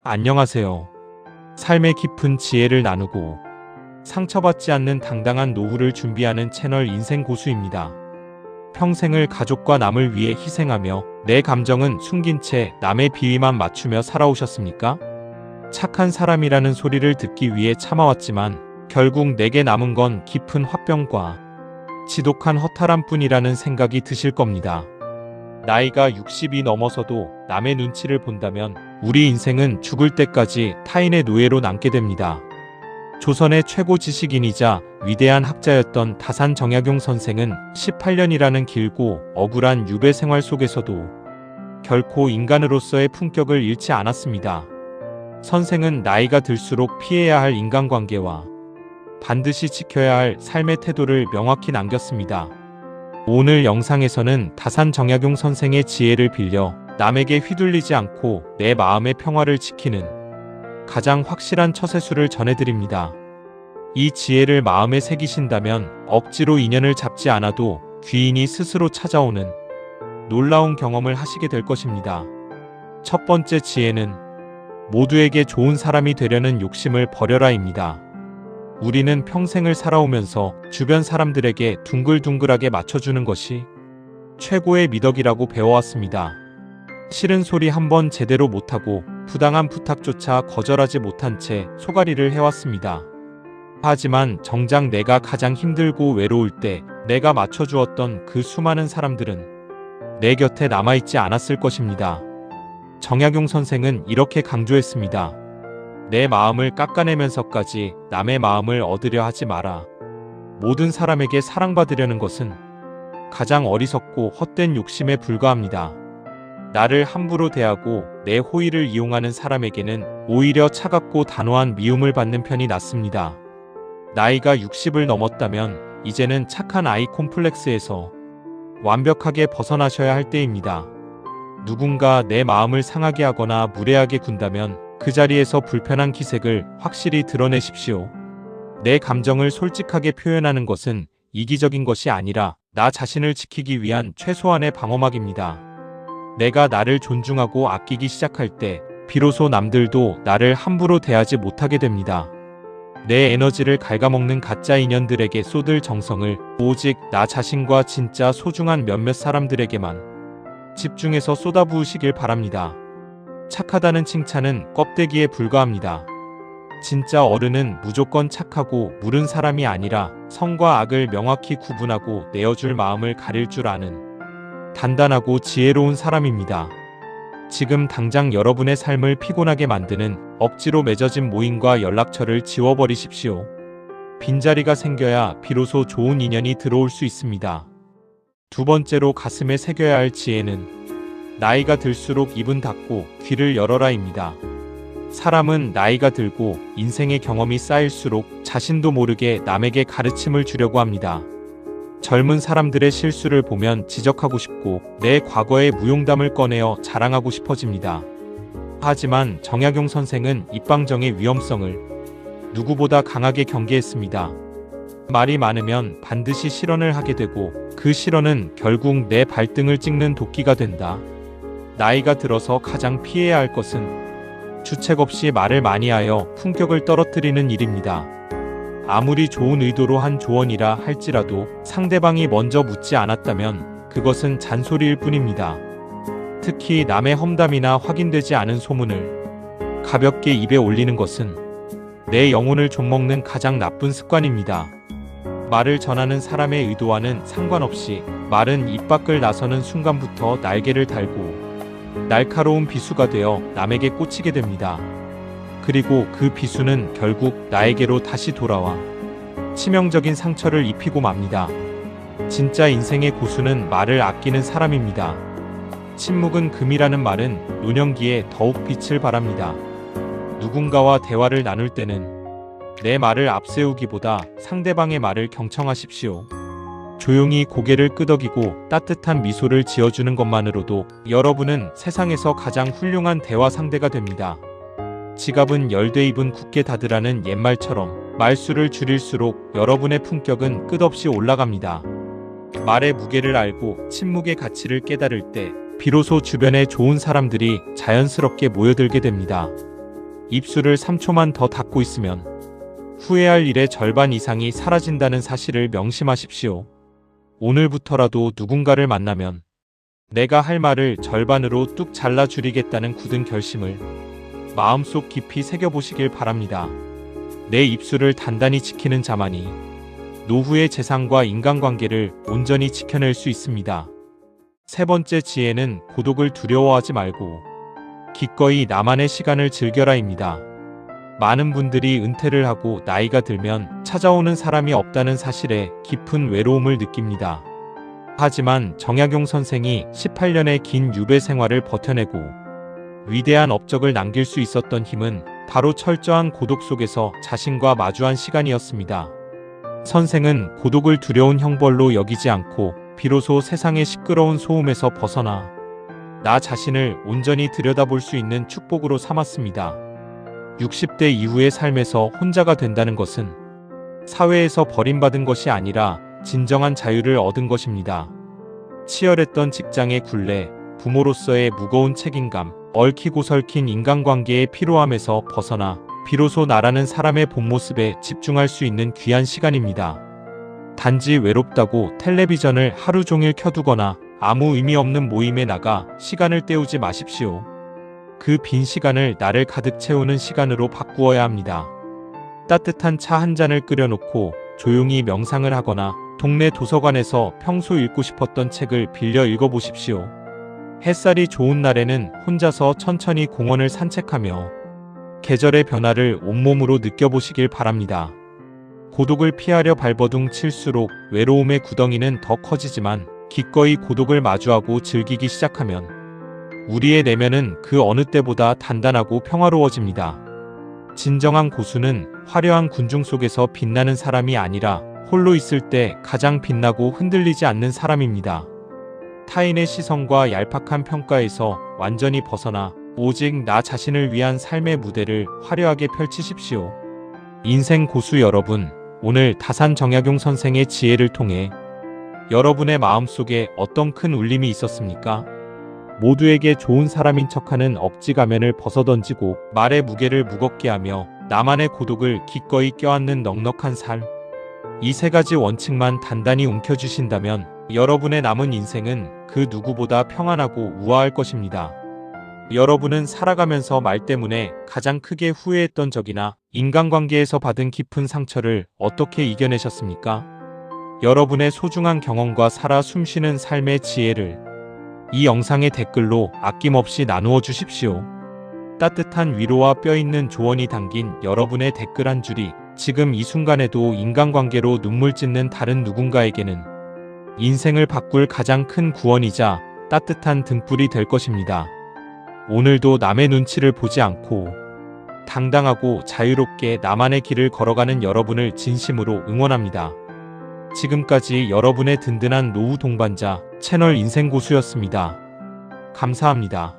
안녕하세요. 삶의 깊은 지혜를 나누고 상처받지 않는 당당한 노후를 준비하는 채널 인생고수입니다. 평생을 가족과 남을 위해 희생하며 내 감정은 숨긴 채 남의 비위만 맞추며 살아오셨습니까? 착한 사람이라는 소리를 듣기 위해 참아왔지만 결국 내게 남은 건 깊은 화병과 지독한 허탈함뿐이라는 생각이 드실 겁니다. 나이가 60이 넘어서도 남의 눈치를 본다면 우리 인생은 죽을 때까지 타인의 노예로 남게 됩니다. 조선의 최고 지식인이자 위대한 학자였던 다산 정약용 선생은 18년이라는 길고 억울한 유배 생활 속에서도 결코 인간으로서의 품격을 잃지 않았습니다. 선생은 나이가 들수록 피해야 할 인간관계와 반드시 지켜야 할 삶의 태도를 명확히 남겼습니다. 오늘 영상에서는 다산 정약용 선생의 지혜를 빌려 남에게 휘둘리지 않고 내 마음의 평화를 지키는 가장 확실한 처세술을 전해드립니다. 이 지혜를 마음에 새기신다면 억지로 인연을 잡지 않아도 귀인이 스스로 찾아오는 놀라운 경험을 하시게 될 것입니다. 첫 번째 지혜는 모두에게 좋은 사람이 되려는 욕심을 버려라입니다. 우리는 평생을 살아오면서 주변 사람들에게 둥글둥글하게 맞춰주는 것이 최고의 미덕이라고 배워왔습니다. 싫은 소리 한번 제대로 못하고 부당한 부탁조차 거절하지 못한 채 소가리를 해왔습니다. 하지만 정작 내가 가장 힘들고 외로울 때 내가 맞춰주었던 그 수많은 사람들은 내 곁에 남아있지 않았을 것입니다. 정약용 선생은 이렇게 강조했습니다. 내 마음을 깎아내면서까지 남의 마음을 얻으려 하지 마라. 모든 사람에게 사랑받으려는 것은 가장 어리석고 헛된 욕심에 불과합니다. 나를 함부로 대하고 내 호의를 이용하는 사람에게는 오히려 차갑고 단호한 미움을 받는 편이 낫습니다. 나이가 60을 넘었다면 이제는 착한 아이 콤플렉스에서 완벽하게 벗어나셔야 할 때입니다. 누군가 내 마음을 상하게 하거나 무례하게 군다면 그 자리에서 불편한 기색을 확실히 드러내십시오. 내 감정을 솔직하게 표현하는 것은 이기적인 것이 아니라 나 자신을 지키기 위한 최소한의 방어막입니다. 내가 나를 존중하고 아끼기 시작할 때 비로소 남들도 나를 함부로 대하지 못하게 됩니다. 내 에너지를 갉아먹는 가짜 인연들에게 쏟을 정성을 오직 나 자신과 진짜 소중한 몇몇 사람들에게만 집중해서 쏟아부으시길 바랍니다. 착하다는 칭찬은 껍데기에 불과합니다. 진짜 어른은 무조건 착하고 무른 사람이 아니라 선과 악을 명확히 구분하고 내어줄 마음을 가릴 줄 아는 단단하고 지혜로운 사람입니다. 지금 당장 여러분의 삶을 피곤하게 만드는 억지로 맺어진 모임과 연락처를 지워버리십시오. 빈자리가 생겨야 비로소 좋은 인연이 들어올 수 있습니다. 두 번째로 가슴에 새겨야 할 지혜는 나이가 들수록 입은 닫고 귀를 열어라입니다. 사람은 나이가 들고 인생의 경험이 쌓일수록 자신도 모르게 남에게 가르침을 주려고 합니다. 젊은 사람들의 실수를 보면 지적하고 싶고 내 과거의 무용담을 꺼내어 자랑하고 싶어집니다. 하지만 정약용 선생은 입방정의 위험성을 누구보다 강하게 경계했습니다. 말이 많으면 반드시 실언을 하게 되고 그 실언은 결국 내 발등을 찍는 도끼가 된다. 나이가 들어서 가장 피해야 할 것은 주책 없이 말을 많이 하여 품격을 떨어뜨리는 일입니다. 아무리 좋은 의도로 한 조언이라 할지라도 상대방이 먼저 묻지 않았다면 그것은 잔소리일 뿐입니다. 특히 남의 험담이나 확인되지 않은 소문을 가볍게 입에 올리는 것은 내 영혼을 좀먹는 가장 나쁜 습관입니다. 말을 전하는 사람의 의도와는 상관없이 말은 입 밖을 나서는 순간부터 날개를 달고 날카로운 비수가 되어 남에게 꽂히게 됩니다. 그리고 그 비수는 결국 나에게로 다시 돌아와 치명적인 상처를 입히고 맙니다. 진짜 인생의 고수는 말을 아끼는 사람입니다. 침묵은 금이라는 말은 노년기에 더욱 빛을 발합니다. 누군가와 대화를 나눌 때는 내 말을 앞세우기보다 상대방의 말을 경청하십시오. 조용히 고개를 끄덕이고 따뜻한 미소를 지어주는 것만으로도 여러분은 세상에서 가장 훌륭한 대화 상대가 됩니다. 지갑은 열되 입은 굳게 닫으라는 옛말처럼 말수를 줄일수록 여러분의 품격은 끝없이 올라갑니다. 말의 무게를 알고 침묵의 가치를 깨달을 때 비로소 주변에 좋은 사람들이 자연스럽게 모여들게 됩니다. 입술을 3초만 더 닫고 있으면 후회할 일의 절반 이상이 사라진다는 사실을 명심하십시오. 오늘부터라도 누군가를 만나면 내가 할 말을 절반으로 뚝 잘라 줄이겠다는 굳은 결심을 마음속 깊이 새겨보시길 바랍니다. 내 입술을 단단히 지키는 자만이 노후의 재산과 인간관계를 온전히 지켜낼 수 있습니다. 세 번째 지혜는 고독을 두려워하지 말고 기꺼이 나만의 시간을 즐겨라입니다. 많은 분들이 은퇴를 하고 나이가 들면 찾아오는 사람이 없다는 사실에 깊은 외로움을 느낍니다. 하지만 정약용 선생이 18년의 긴 유배 생활을 버텨내고 위대한 업적을 남길 수 있었던 힘은 바로 철저한 고독 속에서 자신과 마주한 시간이었습니다. 선생은 고독을 두려운 형벌로 여기지 않고 비로소 세상의 시끄러운 소음에서 벗어나 나 자신을 온전히 들여다볼 수 있는 축복으로 삼았습니다. 60대 이후의 삶에서 혼자가 된다는 것은 사회에서 버림받은 것이 아니라 진정한 자유를 얻은 것입니다. 치열했던 직장의 굴레, 부모로서의 무거운 책임감, 얽히고 설킨 인간관계의 피로함에서 벗어나 비로소 나라는 사람의 본 모습에 집중할 수 있는 귀한 시간입니다. 단지 외롭다고 텔레비전을 하루 종일 켜두거나 아무 의미 없는 모임에 나가 시간을 때우지 마십시오. 그 빈 시간을 나를 가득 채우는 시간으로 바꾸어야 합니다. 따뜻한 차 한 잔을 끓여놓고 조용히 명상을 하거나 동네 도서관에서 평소 읽고 싶었던 책을 빌려 읽어보십시오. 햇살이 좋은 날에는 혼자서 천천히 공원을 산책하며 계절의 변화를 온몸으로 느껴보시길 바랍니다. 고독을 피하려 발버둥 칠수록 외로움의 구덩이는 더 커지지만 기꺼이 고독을 마주하고 즐기기 시작하면 우리의 내면은 그 어느 때보다 단단하고 평화로워집니다. 진정한 고수는 화려한 군중 속에서 빛나는 사람이 아니라 홀로 있을 때 가장 빛나고 흔들리지 않는 사람입니다. 타인의 시선과 얄팍한 평가에서 완전히 벗어나 오직 나 자신을 위한 삶의 무대를 화려하게 펼치십시오. 인생 고수 여러분, 오늘 다산 정약용 선생의 지혜를 통해 여러분의 마음속에 어떤 큰 울림이 있었습니까? 모두에게 좋은 사람인 척하는 억지 가면을 벗어던지고 말의 무게를 무겁게 하며 나만의 고독을 기꺼이 껴안는 넉넉한 삶. 이 세 가지 원칙만 단단히 움켜쥐신다면 여러분의 남은 인생은 그 누구보다 평안하고 우아할 것입니다. 여러분은 살아가면서 말 때문에 가장 크게 후회했던 적이나 인간관계에서 받은 깊은 상처를 어떻게 이겨내셨습니까? 여러분의 소중한 경험과 살아 숨쉬는 삶의 지혜를 이 영상의 댓글로 아낌없이 나누어 주십시오. 따뜻한 위로와 뼈있는 조언이 담긴 여러분의 댓글 한 줄이 지금 이 순간에도 인간관계로 눈물 찢는 다른 누군가에게는 인생을 바꿀 가장 큰 구원이자 따뜻한 등불이 될 것입니다. 오늘도 남의 눈치를 보지 않고 당당하고 자유롭게 나만의 길을 걸어가는 여러분을 진심으로 응원합니다. 지금까지 여러분의 든든한 노후 동반자 채널 인생고수였습니다. 감사합니다.